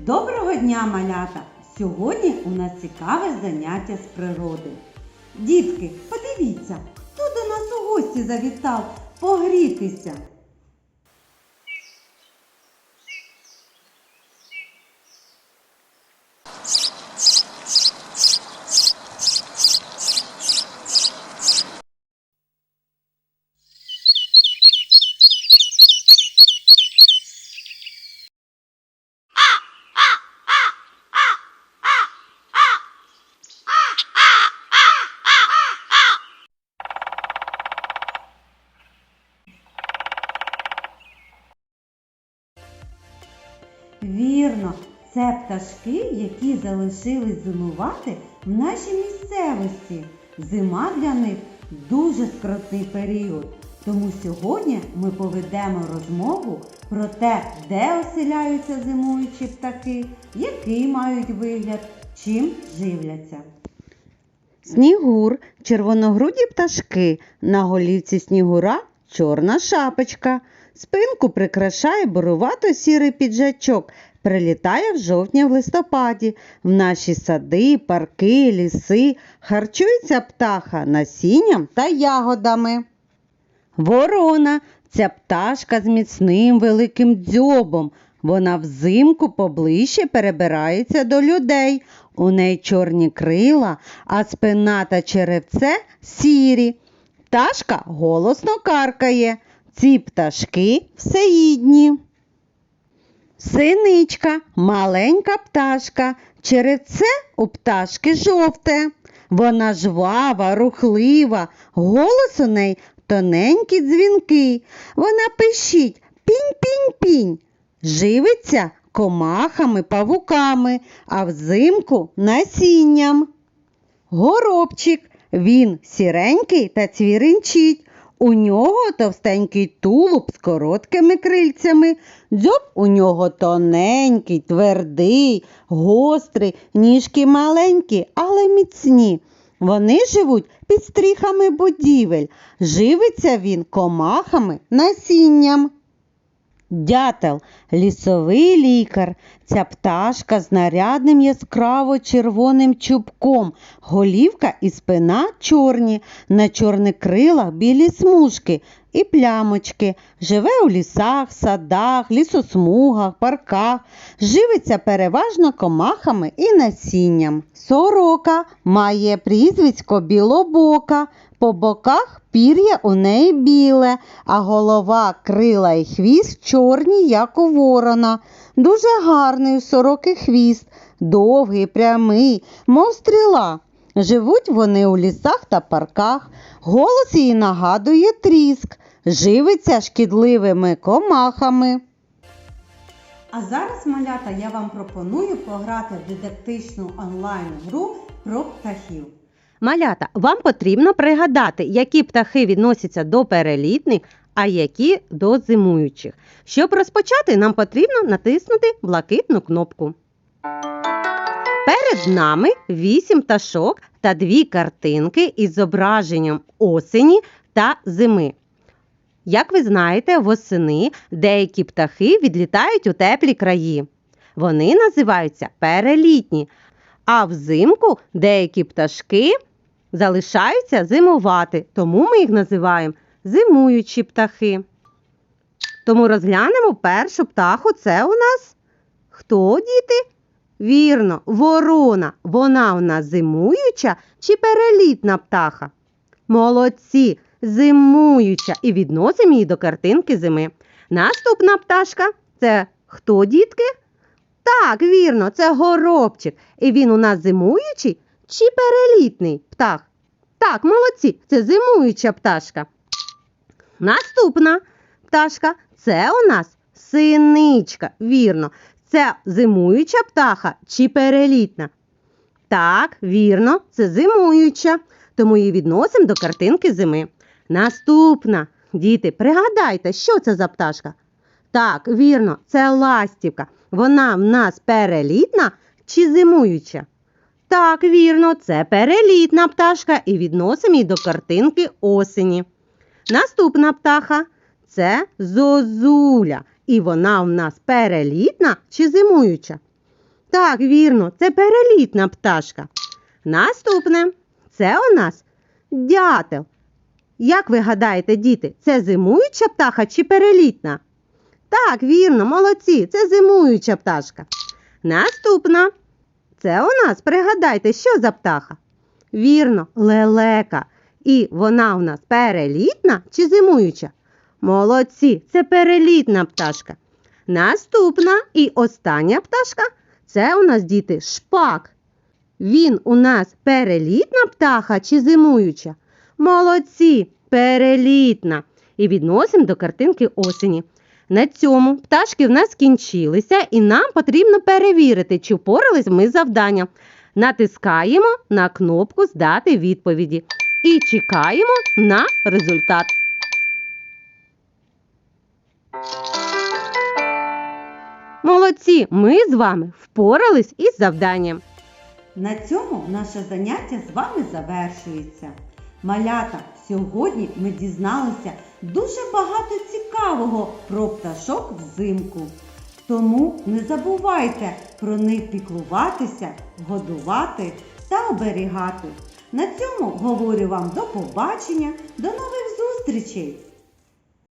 Доброго дня, малята! Сьогодні у нас цікаве заняття з природи. Дітки, подивіться, хто до нас у гості завітав погрітися. Вірно, це пташки, які залишились зимувати в нашій місцевості. Зима для них дуже скрутний період. Тому сьогодні ми поведемо розмову про те, де оселяються зимуючі птахи, який мають вигляд, чим живляться. Снігур – червоногруді пташки, на голівці снігура – чорна шапочка. Спинку прикрашає бурувато-сірий піджачок, прилітає в жовтні в листопаді. В наші сади, парки, ліси харчується птаха насінням та ягодами. Ворона – ця пташка з міцним великим дзьобом. Вона взимку поближче перебирається до людей. У неї чорні крила, а спина та черевце сірі. Пташка голосно каркає. Ці пташки всеїдні. Синичка – маленька пташка. Черевце у пташки жовте. Вона жвава, рухлива. Голос у неї тоненький, дзвінкий. Вона пищить пінь-пінь-пінь. Живиться комахами, павуками, а взимку насінням. Горобчик – він сіренький та цвіринчить. У нього товстенький тулуб з короткими крильцями. Дзьоб у нього тоненький, твердий, гострий, ніжки маленькі, але міцні. Вони живуть під стріхами будівель. Живиться він комахами, насінням. Дятел – лісовий лікар. Ця пташка з нарядним яскраво-червоним чубком. Голівка і спина чорні, на чорних крилах білі смужки і плямочки. Живе у лісах, садах, лісосмугах, парках. Живиться переважно комахами і насінням. Сорока має прізвисько білобока. По боках пір'я у неї біле, а голова, крила і хвіст чорні, як у ворона. Дуже гарний у сороки хвіст, довгий, прямий, мов стріла. Живуть вони у лісах та парках. Голос її нагадує тріск. Живиться шкідливими комахами. А зараз, малята, я вам пропоную пограти в дидактичну онлайн-гру про птахів. Малята, вам потрібно пригадати, які птахи відносяться до перелітних, а які до зимуючих. Щоб розпочати, нам потрібно натиснути блакитну кнопку. Перед нами 8 пташок та 2 картинки із зображенням осені та зими. Як ви знаєте, восени деякі птахи відлітають у теплі краї. Вони називаються перелітні, а взимку деякі пташки залишаються зимувати, тому ми їх називаємо зимуючі птахи. Тому розглянемо першу птаху. Це у нас хто, діти? Вірно, ворона. Вона у нас зимуюча чи перелітна птаха? Молодці, зимуюча. І відносимо її до картинки зими. Наступна пташка – це хто, дітки? Так, вірно, це горобчик. І він у нас зимуючий чи перелітний птах? Так, молодці, це зимуюча пташка. Наступна пташка – це у нас синичка. Вірно, це зимуюча птаха чи перелітна? Так, вірно, це зимуюча. Тому її відносимо до картинки зими. Наступна. Діти, пригадайте, що це за пташка? Так, вірно, це ластівка. Вона в нас перелітна чи зимуюча? Так, вірно, це перелітна пташка і відносимо її до картинки осені. Наступна птаха – це зозуля. І вона в нас перелітна чи зимуюча? Так, вірно, це перелітна пташка. Наступне. Це у нас дятел. Як ви гадаєте, діти, це зимуюча птаха чи перелітна? Так, вірно, молодці, це зимуюча пташка. Наступна. Це у нас, пригадайте, що за птаха? Вірно, лелека. І вона у нас перелітна чи зимуюча? Молодці, це перелітна пташка. Наступна і остання пташка – це у нас, діти, шпак. Він у нас перелітна птаха чи зимуюча? Молодці, перелітна. І відносимо до картинки осені. На цьому пташки в нас кінчилися і нам потрібно перевірити, чи впорались ми з завданням. Натискаємо на кнопку «Здати відповіді» і чекаємо на результат. Молодці, ми з вами впорались із завданням. На цьому наше заняття з вами завершується. Малята, сьогодні ми дізналися дуже багато цікавого про пташок взимку. Тому не забувайте про них піклуватися, годувати та оберігати. На цьому говорю вам до побачення, до нових зустрічей!